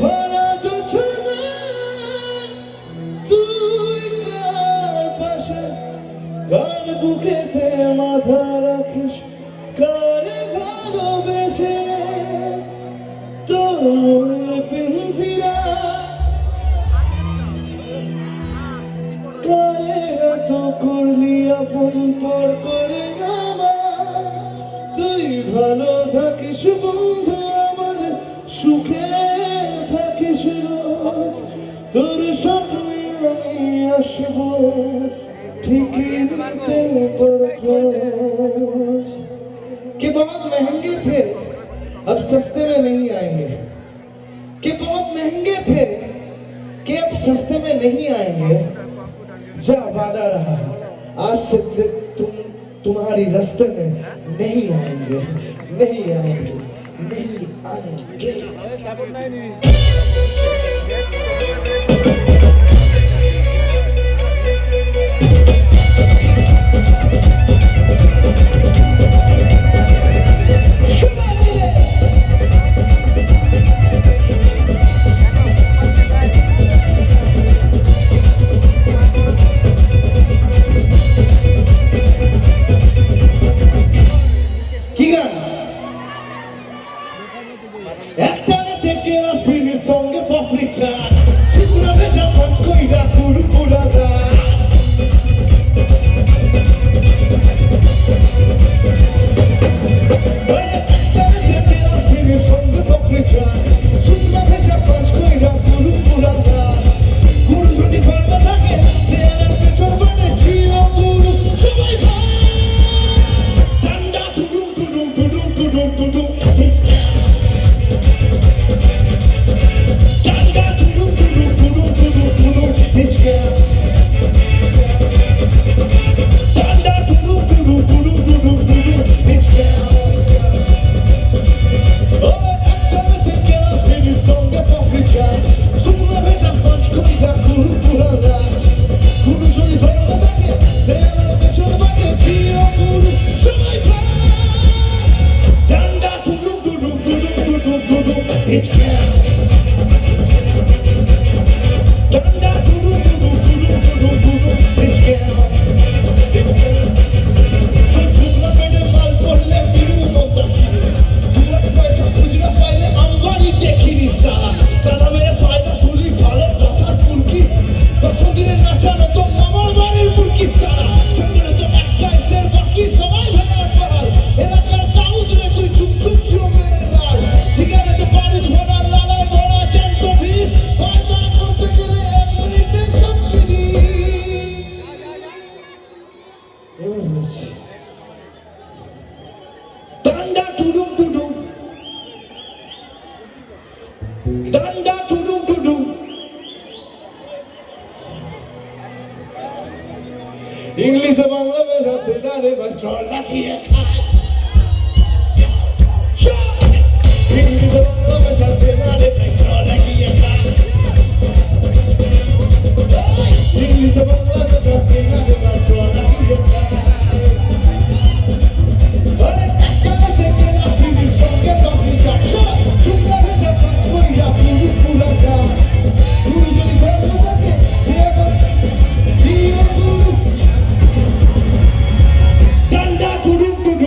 ভরা যোছনা তুই কার পাশে, কার বুকেতে মাথা রাখিস, কার ভালোবেসে তোর মনের পিঞ্জিরা, কারে এত করলি আপন পর করে আমার। তুই ভালো থাকিস বন্ধু আমার, সুখে থাকিস রোজ, তোর স্বপ্নে আমি আসবো ঠিকই দিতে তোর খোঁজ। कि बहुत महंगे थे अब सस्ते में नहीं आएंगे, कि बहुत महंगे थे कि अब सस्ते में नहीं आएंगे। जा वादा रहा आज से तुम्हारी रास्ते में नहीं आएंगे, नहीं आएंगे, नहीं आएंगे। একটানে থেকে আসবিনের সঙ্গে পাপড়ি চাট, চিকুনা ভেজা পাঁচ কইরা কুরকুরা দাঁত। একটানে থেকে আসবিনের সঙ্গে পাপড়ি চাট, চিকুনা ভেজা পাঁচ কইরা কুরকুরা দাঁত। গুরু যদি ভালো থাকে দেয়ালের পেছন মানে জিও গুরু সবাই ভাই। ঠান্ডা টুডুম টুডুম টুডুম টুডুম টুডুম इंग्लिश बांग्ला में जाते डारे बस चोला किए खाए। इंग्लिश बांग्ला में जाते डारे बस चोला किए खाए। इंग्लिश बांग्ला में जाते डारे बस चोला किए खाए। अरे क्या देखे ना फिर संगे तो भी जाओ। चुपला में जब बात कोई या पूरी पूरा का पूरी जो निकल रहा है सेवा दियो गुरु डंडा गुरु गुरु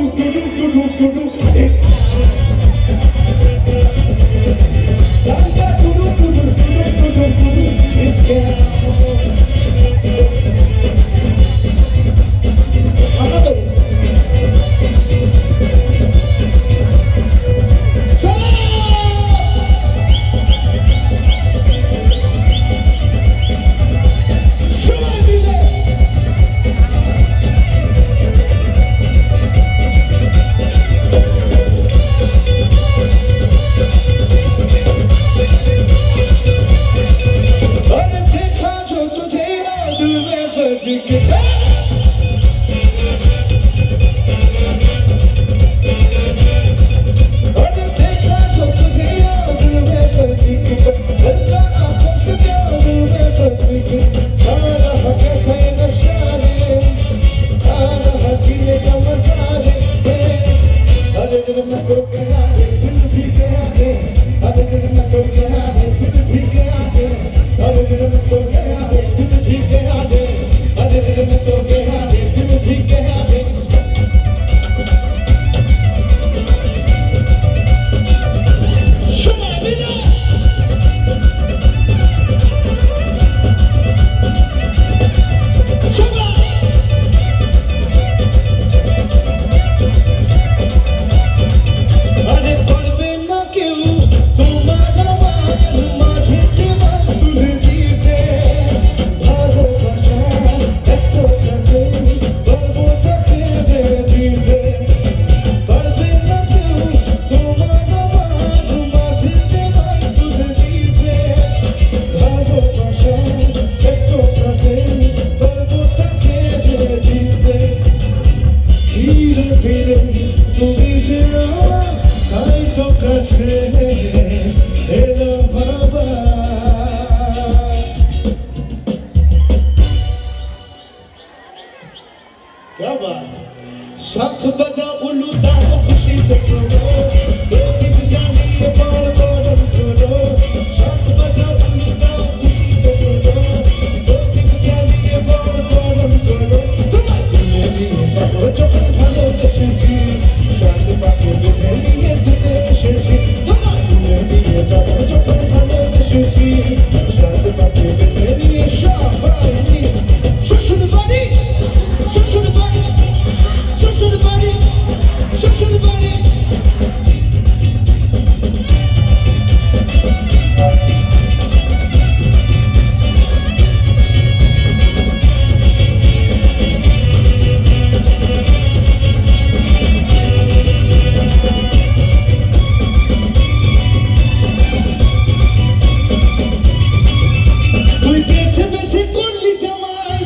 তুমি যে আমার তাই তো কাছে এলো বাবা क्या बात शाख बजा उल्लू दाओ खुशी तो करो दो दिन जानिए बार बार करो शाख बजा उल्लू दाओ खुशी तो करो दो दिन जानिए बार बार करो तुम्हें लिए जाओ যখন ভালোবেসেছি শান্ত পাখি বেঁধে নিয়ে যেতে এসেছি तुम्हें लिए जाओ যখন ভালোবেসেছি শান্ত পাখি বেঁধে নিয়ে সবাই নিয়ে শ্বশুর বাড়ি শ্বশুর বাড়ি শ্বশুর বাড়ি শ্বশুর বাড়ি তুই বেছে বেছে করলি জামাই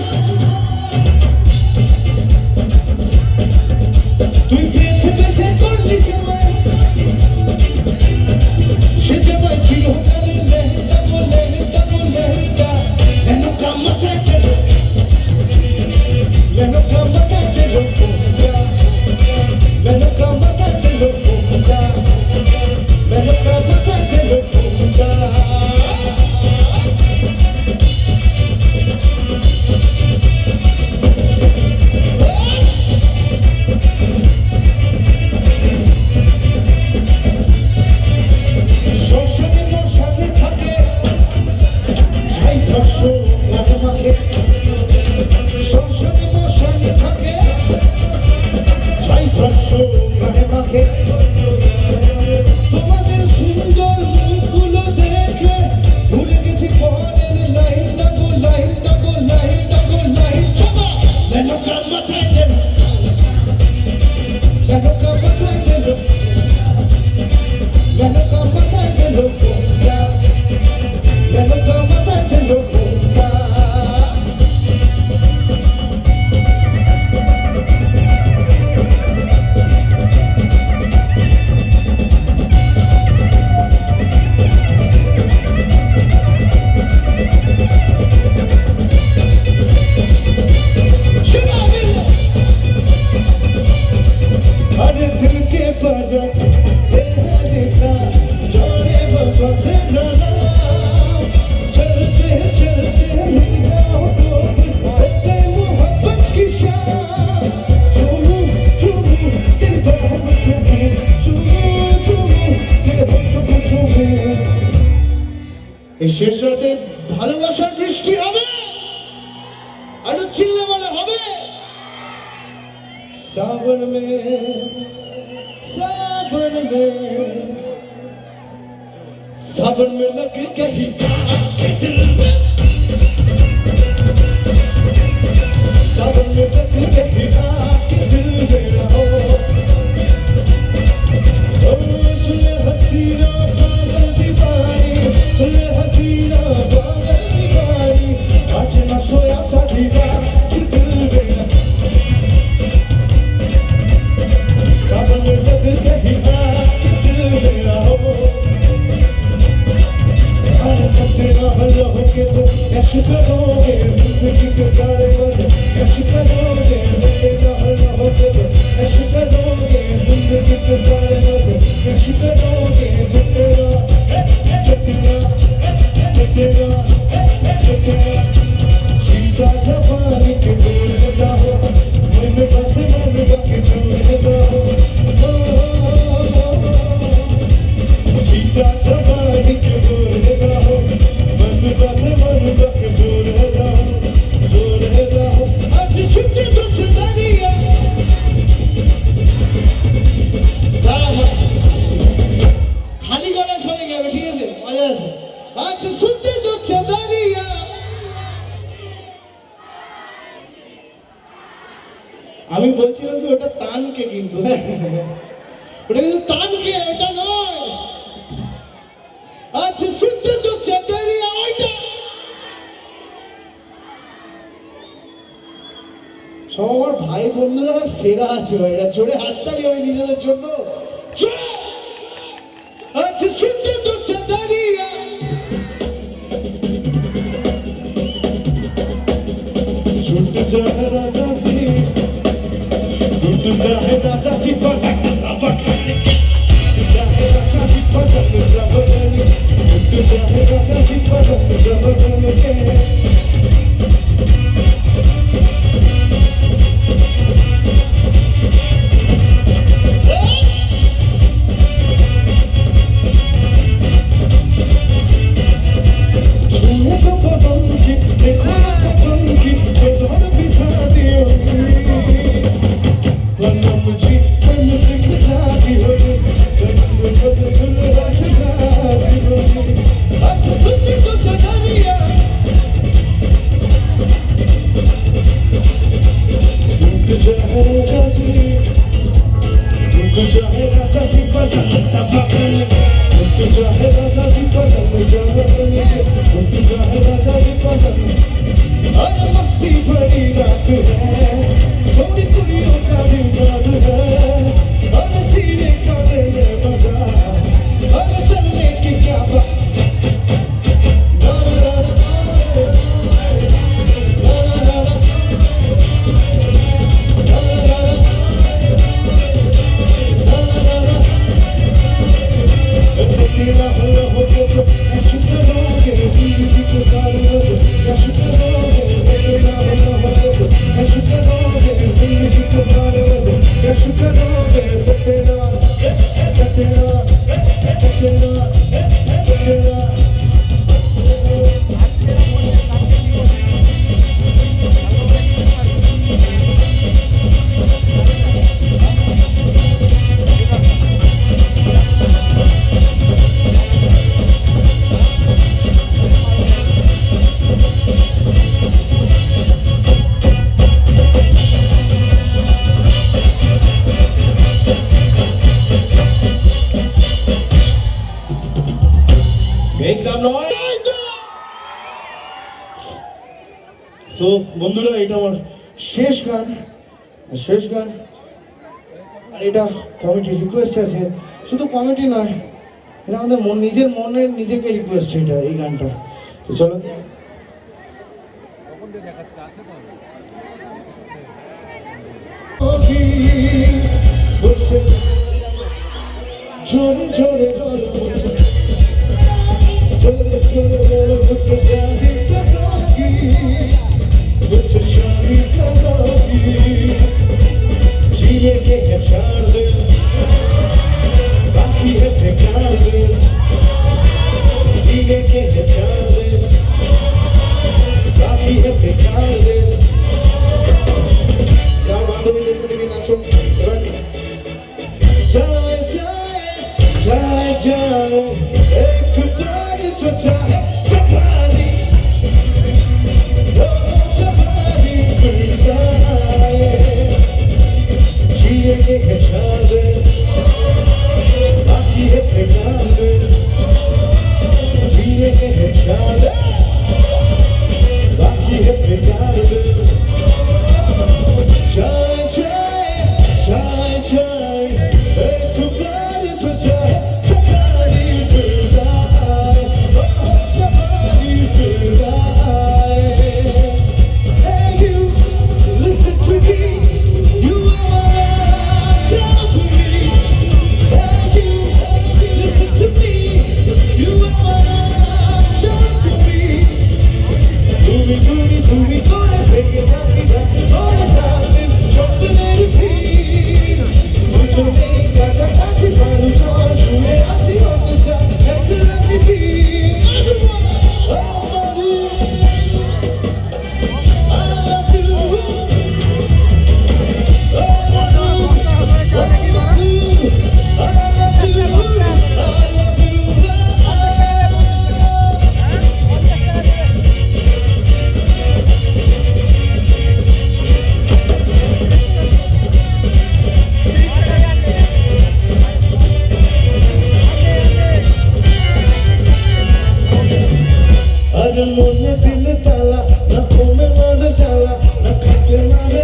তুই বেছে বেছে করলি জামাই সে জামাই ছিল কালে লেহেঙ্গা গো লেহেঙ্গা গো লেহেঙ্গা মেনো কামাতে গেল মেনো কামাতে গেল মেনো কামাতে গেল মেনো কামাতে গেল শোষণে মশানে থাকে ছাই ধর্ষ লাগে মাখে শোষণে মশানে থাকে ছাই ধর্ষ লাগে মাখে তোমাদের সুন্দর মুখগুলো দেখে ভুলে গেছি পরের লাইন ডাগো লাইন ডাগো লাইন ডাগো লাইন মেনো কামাতে গেল মেনো কামাতে গেল মেনো কামাতে গেল মেনো কামাতে গেল अरे दिल के परत देखा जोड़े बाबा तेरा नाम चलते चलते रुक जाओ तो होते मोहब्बत की शाम चूमू चूमू दिल बाहर चूमे चूमू चूमू दिल बाहर चूमे এই শেষ রাতে ভালোবাসার বৃষ্টি হবে আর চিল্লে বলে হবে सावन में सावन में लग गई आके दिल में सावन में लग गई आके दिल में रहो सुने हसीना पागल दीवानी सुने हसीना पागल दीवानी आज ना सोया सा दीवार दिल में सावन में लग गई आके दिल में रहो अरे सपने ना रहोगे तो कैसे करोगे जिंदगी के सारे मजे कैसे करोगे सपने ना रहोगे तो कैसे करोगे जिंदगी के सारे मजे कैसे करोगे झुकेगा झुकेगा झुकेगा झुकेगा सीता जवानी के बोल जाओ मन बस मन बाकी छोड़ जाओ सीता जवानी के बोल जाओ मन बस मन बाकी छोड़ जाओ आज शुद्ध तुझ दरिया दाड़ा मत खाली गला सो गया ठीक है मजा আছে आज शुद्ध तुझ दरिया আমি বলছিলাম যে ওটা তানকে কিন্তু ওটা কিন্তু তানকে ওটা নয় আচ্ছা শুদ্ধ তো চাঁদারিয়া ওইটা সব আমার ভাই বন্ধুরা সেরা আছে ভাই, এরা জোরে হাততালি হয় নিজেদের জন্য, জোরে। আচ্ছা শুনতে তো চাঁদারিয়া झूठ चाहे राजा जी, झूठ चाहे राजा जी पलक सबक चाहे राजा जी पलक सबक झूठ चाहे राजा जी पलक सबक के তো বন্ধুরা এটা আমার শেষ গান, আর এটা কমিটি রিকোয়েস্ট আছে, শুধু কমিটি নয়, এটা আমাদের নিজের মনের নিজেকে রিকোয়েস্ট, এটা এই গানটা। তো চলো ঝরে ঝরে জল মুছে, ঝরে ঝরে জল মুছে শাদি কাটাকি, मुझसे शादी करागी, जीने के है 4 दिन, बाकी है बेकार दिन, जीने के है 4 दिन, बाकी है बेकार दिन। यार बांधो भी जैसे लेकिन नाचो, जाए जाए जाए जाए एक बार जो चाहे जवानी, जिए के है 4 दिन, बाकी है बेकार दिन, जिए के है 4 दिन, बाकी है बेकार दिन। जाए जाए जाए जाए एक बार जो चाहे जवानी फिर आए, जवानी फिर आए। Hey you, listen to me, you are talk to me. Hey you, listen to me, you are talk to me. তুমি করে থেকে থাকি না, করে থাকবেন স্বপ্নের ভিড়, দুজনে কাছাকাছি মানুষ শুনে আছি হতে চাই একটা রাতে ভিড়। মনে দিলে তালা, না কমে মারে জ্বালা, না খাটে মারে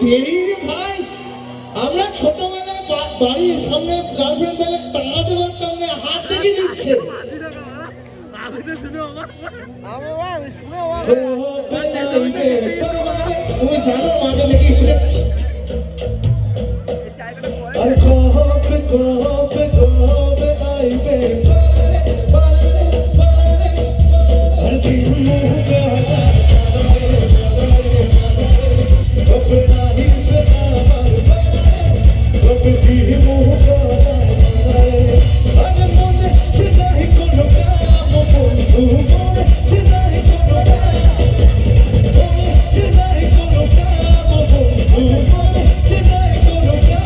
তেরি রে ভাই, আমরা ছোটবেলায় বাড়ির সামনে গার্লফ্রেন্ড তাহলে টাকা দেবার সামনে হাত থেকে দিচ্ছে। তুমি জানো মাকে দেখিয়েছিল। আরে কবে কবে কবে আইবে আর কি মুখ কাটা কবে আইবে আমার কবে কি মুখ কাটা আরে মনে চিন্তাই কোনো কাম বন্ধু মনে চিন্তাই কোনো কাম মনে চিন্তাই কোনো কাম বন্ধু মনে চিন্তাই কোনো কাম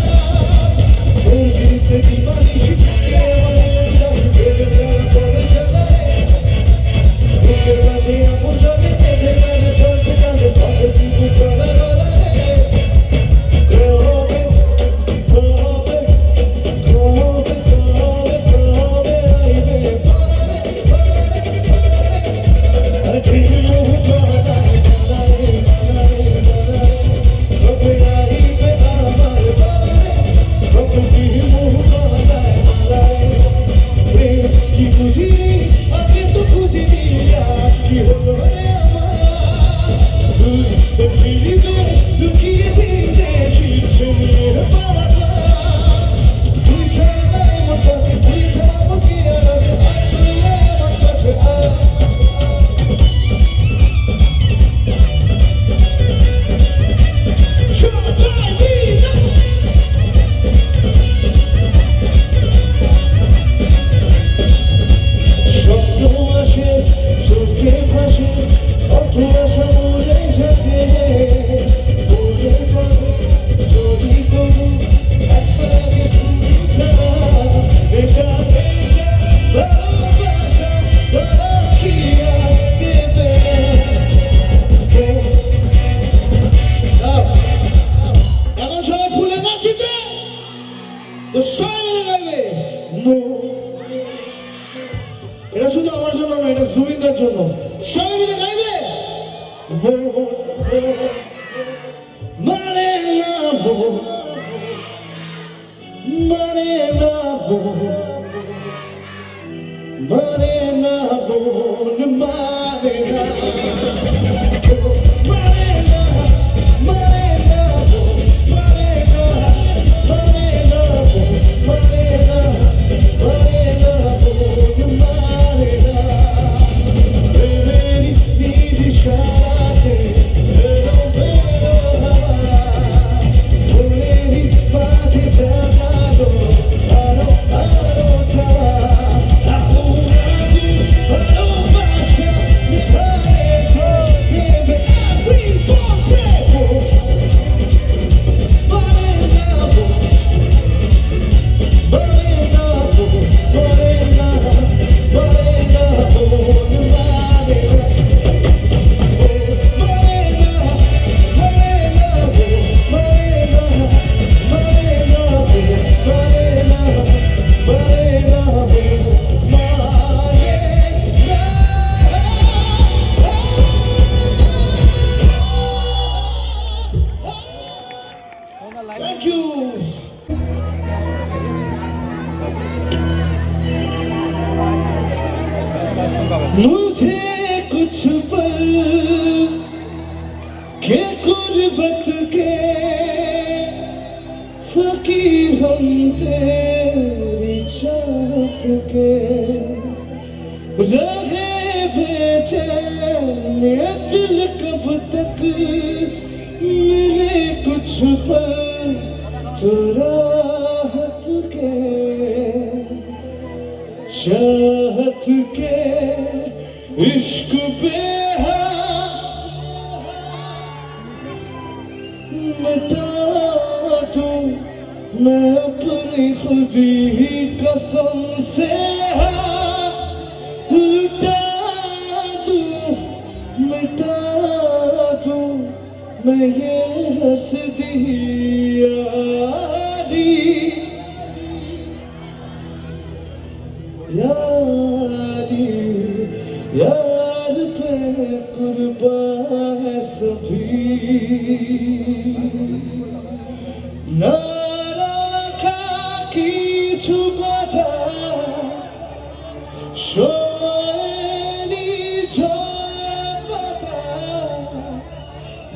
এটা শুধু আমার জন্য না, এটা জুবিনদার জন্য। সবাই মিলে গাইবে। মানে না মানে না মানে না বোন মানে না Thank you. मुझे कुछ पल के कुर्बत के फकीर हम तेरी चाहत के रहे बेचैन दिल कब तक मिले कुछ पल तो राहत के चाहत के इश्क पे मिटा दूं मैं अपनी खुदी कसम से लुटा दूं मिटा दूं मैं ये हंसदी यारी यार पे कुर्बान है सभी।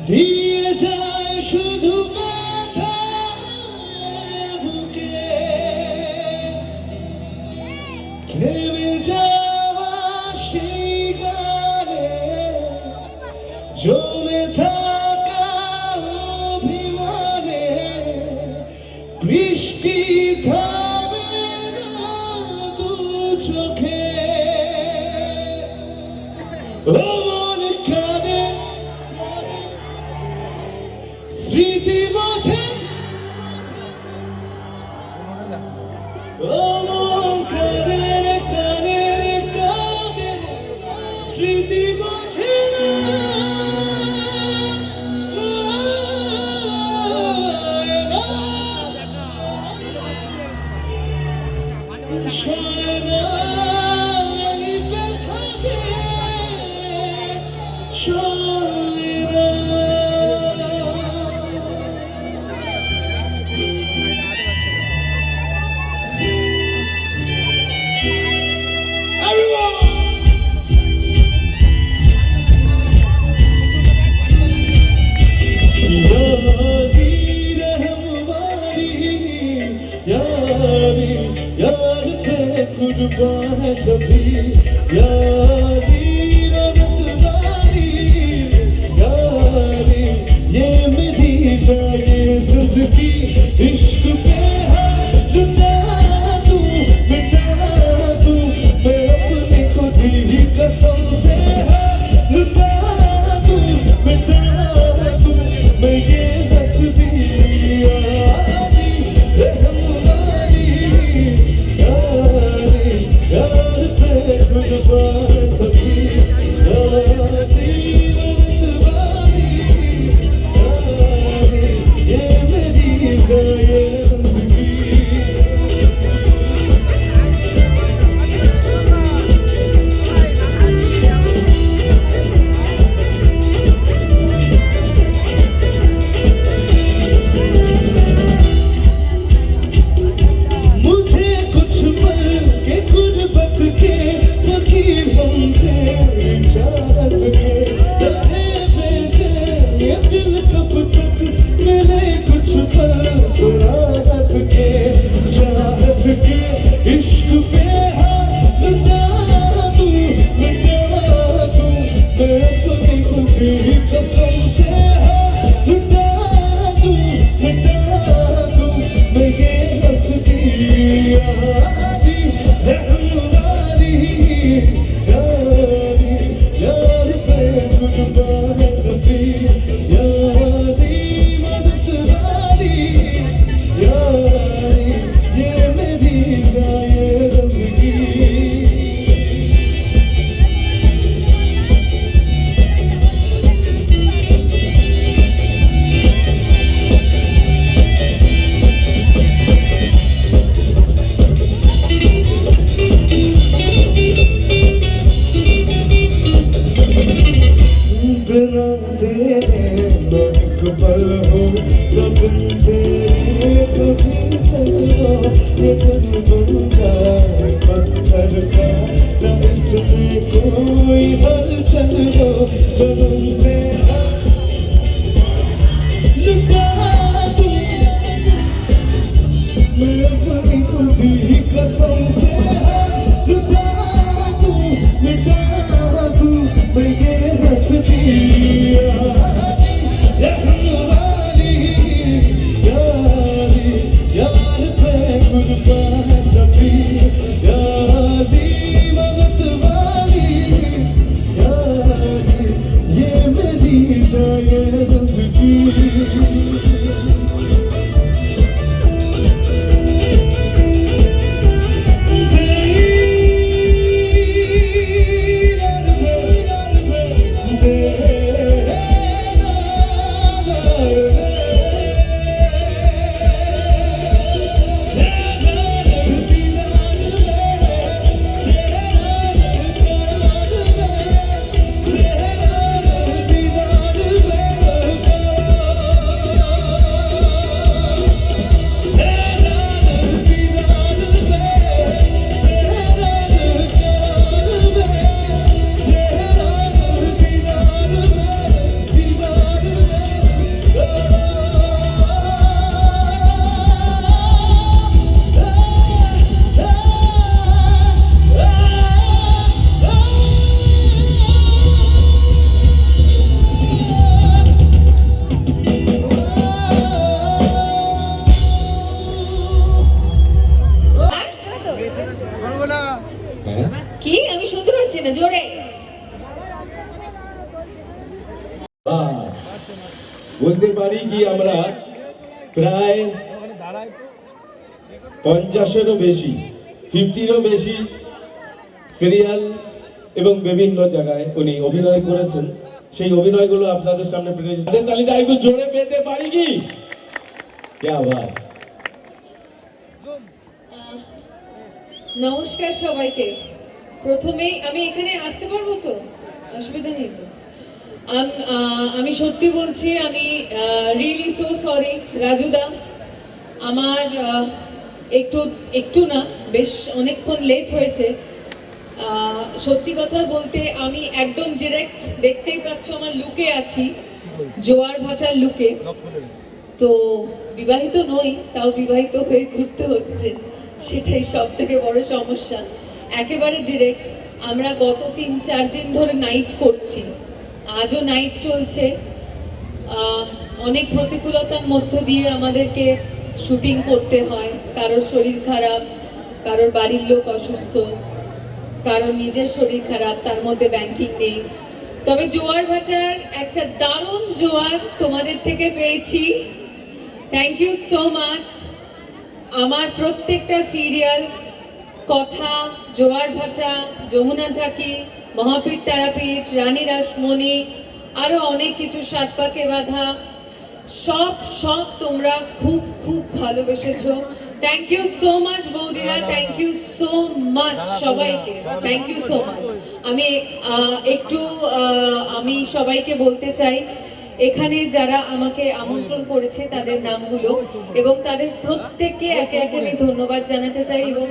দিয়ে যায় শুধু ব্যথায় বুকে থেমে যাওয়া সেই গানে জমে থাকা অভিমানে বৃষ্টি থামে না দু চোখে ও মন কাঁদে স্মৃতি মোছে ও মন কাঁদে রে কাঁদে রে কাঁদে স্মৃতি মোছে না সোনালি ব্যথাতে সয়না यार पे कुर्बान है सभी यारी रंगत वाली यारी ये मेरी जाए जिंदगी इश्क पे हाथ लुटा दूं मिटा दूं मैं अपनी खुद ही कसम से हाथ लुटा दूं मिटा दूं मैं ये हंसती यारी रहम वाली यार पे कुर्बान सभी यारी रंगत वाली यारी ये मेरी जाए जिंदगी मुझे कुछ पल के गुर्बत के फकीर हम तेरी चाहत के रहे बेचैन ये दिल कब तक मिले कुछ पल राहत के चाहत के इश्क पे हाथ लुटा दूं मिटा दूं मैं अपनी खुद ही कसम से हाथ लुटा दूं मिटा दूं मैं ये हंसती यारी रहम वाली यारी यार पे कुर्बान सभी यारी मदद वाली यारी ये मेरी जाए जिंदगी बिना तेरे न एक पल हो न बिन तेरे कभी पल हो ये दिल बन जाए पत्थर का न इसमें कोई हलचल हो सनम पे हाथ लुटा दूं मैं अपनी खुद ही कसम से हाथ लुटा दूं मिटा दूं मैं ये हंसती रहम वाली यारी यार पे कुर्बान सभी यारी मदद वाली यारी ये বাহ, বলতে পারি কি আমরা প্রায় 50-এরও বেশি, 50-রও বেশি সিরিয়াল এবং বিভিন্ন জায়গায় উনি অভিনয় করেছেন। সেই অভিনয়গুলো আপনাদের সামনে তাদের তালিকা একটু জোরে পেতে পারি কি? क्या बात। নমস্কার সবাইকে। প্রথমেই আমি এখানে আসতে পারবো তো? অসুবিধা নেই তো? আমি সত্যি বলছি, আমি রিয়েলি সো সরি রাজুদা। আমার একটু একটু না, বেশ অনেকক্ষণ লেট হয়েছে। সত্যি কথা বলতে আমি একদম ডিরেক্ট, দেখতেই পাচ্ছ আমার লুকে আছি, জোয়ার ভাটার লুকে। তো বিবাহিত নই, তাও বিবাহিত হয়ে ঘুরতে হচ্ছে, সেটাই সব থেকে বড় সমস্যা। একেবারে ডিরেক্ট। আমরা গত 3-4 দিন ধরে নাইট করছি, আজও নাইট চলছে। অনেক প্রতিকূলতার মধ্য দিয়ে আমাদেরকে শুটিং করতে হয়। কারোর শরীর খারাপ, কারোর বাড়ির লোক অসুস্থ, কারোর নিজের শরীর খারাপ, তার মধ্যে ব্যাংকিং নেই। তবে জোয়ার ভাটার একটা দারুণ জোয়ার তোমাদের থেকে পেয়েছি। Thank you so much. আমার প্রত্যেকটা সিরিয়াল, কথা, জোয়ার ভাটা, যমুনা ঝাঁকি, মহাপীঠ তারাপীঠ, রানী রাসমণি, আরো অনেক কিছু, সাত পাকে বাঁধা, সব সব তোমরা খুব খুব ভালোবেসেছো। থ্যাংক ইউ সো মাচ বৌদিরা, থ্যাংক ইউ সো মাচ সবাইকে, থ্যাংক ইউ সো মাচ। আমি একটু আমি সবাইকে বলতে চাই, এখানে যারা আমাকে আমন্ত্রণ করেছে তাদের নামগুলো, এবং তাদের প্রত্যেককে একে একে আমি ধন্যবাদ জানাতে চাই। এবং